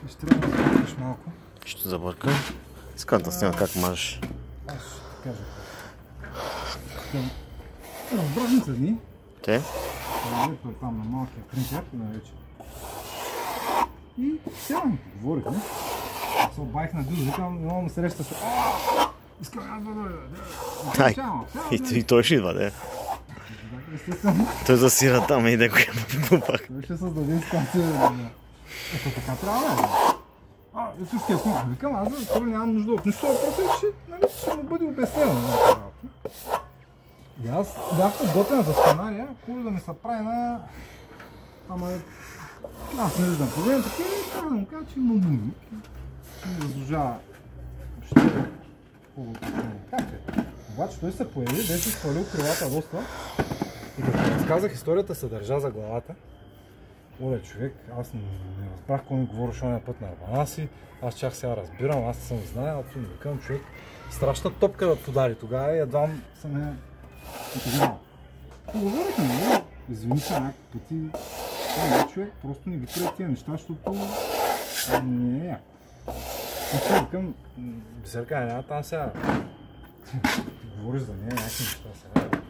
И ще трябва да забъркаш малко. Ще забъркам. Искам да снимам как мажеш. Аз ще ти кажа. Разбрахме дни. Те? Той там на малкия принтер, вече. И сега ми поговорихме. Аз се обаих на Дюз, викам, много му среща се. Искам аз да дойда. И той ще идва, да. Естествено. Той засира там и да го има пак. Той ще създаде ситуация. Ето така трябва, бе. Същия снимах. Викам, аз това нямам нужда от нищо, просто ще му бъде обяснено. И аз бях подготвен за сценария, хубаво да ми се прави на... Ама... Аз не виждам проблем, така и трябва да му кажа, че има муми. Не заслужава въобще как е? Обаче той се появи, беше свалил крилата доста. И като разказах историята, се държа за главата. Оле, човек, аз не разбрах какво ми говориш ония път на Арбанаси. Аз чак сега разбирам, аз съм знаел, не викам, човек. Страшна топка да подари тогава и едвам съм я отиграл. Поговорихме, не? Извини се някакви пъти. Човек, просто не ги прави тия неща, защото не е яко. И сега викам, Бисерка, няма там сега. Говориш за нея някакви неща сега.